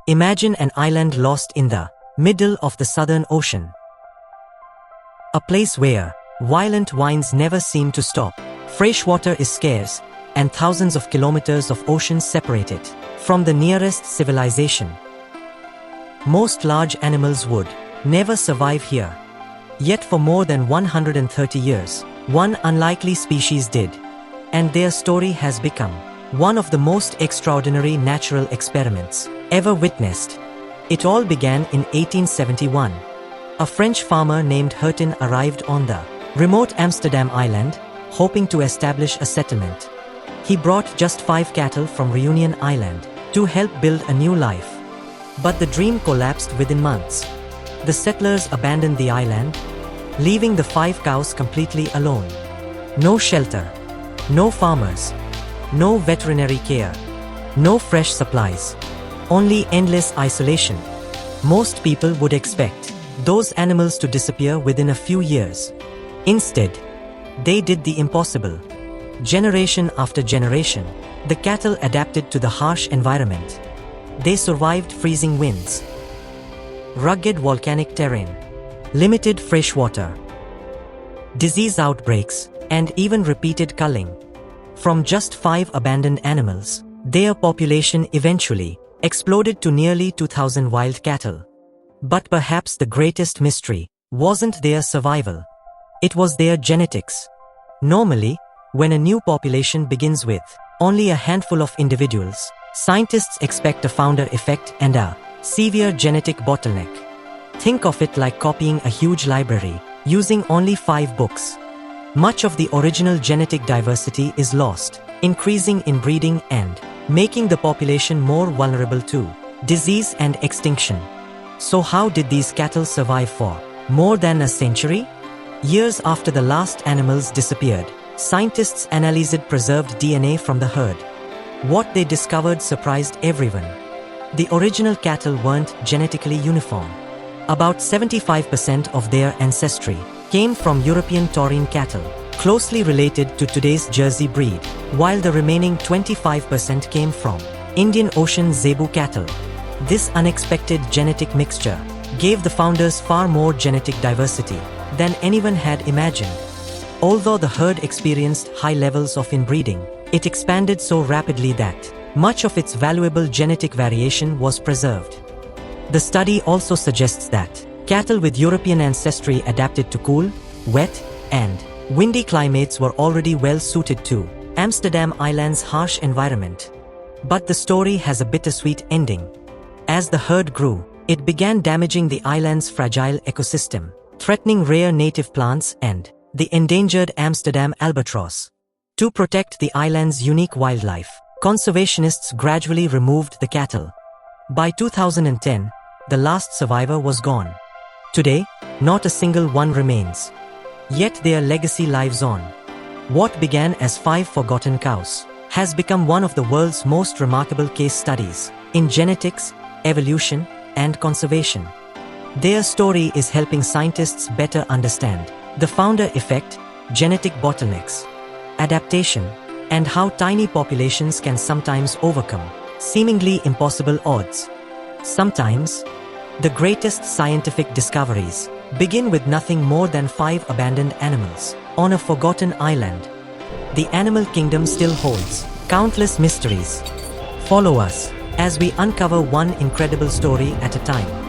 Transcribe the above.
Imagine an island lost in the middle of the Southern Ocean. A place where violent winds never seem to stop. Fresh water is scarce, and thousands of kilometers of ocean separate it from the nearest civilization. Most large animals would never survive here. Yet for more than 130 years, one unlikely species did. And their story has become one of the most extraordinary natural experiments ever witnessed. It all began in 1871. A French farmer named Hertin arrived on the remote Amsterdam Island, hoping to establish a settlement. He brought just 5 cattle from Reunion Island to help build a new life. But the dream collapsed within months. The settlers abandoned the island, leaving the 5 cows completely alone. No shelter, no farmers, no veterinary care, no fresh supplies, only endless isolation. Most people would expect those animals to disappear within a few years. Instead, they did the impossible. Generation after generation, the cattle adapted to the harsh environment. They survived freezing winds, rugged volcanic terrain, limited fresh water, disease outbreaks, and even repeated culling. From just 5 abandoned animals, their population eventually exploded to nearly 2,000 wild cattle. But perhaps the greatest mystery wasn't their survival. It was their genetics. Normally, when a new population begins with only a handful of individuals, scientists expect a founder effect and a severe genetic bottleneck. Think of it like copying a huge library, using only 5 books. Much of the original genetic diversity is lost, increasing inbreeding and making the population more vulnerable to disease and extinction. So how did these cattle survive for more than a century? Years after the last animals disappeared, scientists analyzed preserved DNA from the herd. What they discovered surprised everyone. The original cattle weren't genetically uniform. About 75% of their ancestry came from European taurine cattle, closely related to today's Jersey breed, while the remaining 25% came from Indian Ocean zebu cattle. This unexpected genetic mixture gave the founders far more genetic diversity than anyone had imagined. Although the herd experienced high levels of inbreeding, it expanded so rapidly that much of its valuable genetic variation was preserved. The study also suggests that cattle with European ancestry adapted to cool, wet, and windy climates were already well suited to Amsterdam Island's harsh environment. But the story has a bittersweet ending. As the herd grew, it began damaging the island's fragile ecosystem, threatening rare native plants and the endangered Amsterdam Albatross. To protect the island's unique wildlife, conservationists gradually removed the cattle. By 2010, the last survivor was gone. Today, not a single one remains. Yet their legacy lives on. What began as 5 forgotten cows has become one of the world's most remarkable case studies in genetics, evolution, and conservation. Their story is helping scientists better understand the founder effect, genetic bottlenecks, adaptation, and how tiny populations can sometimes overcome seemingly impossible odds. Sometimes, the greatest scientific discoveries begin with nothing more than 5 abandoned animals on a forgotten island. The animal kingdom still holds countless mysteries. Follow us as we uncover one incredible story at a time.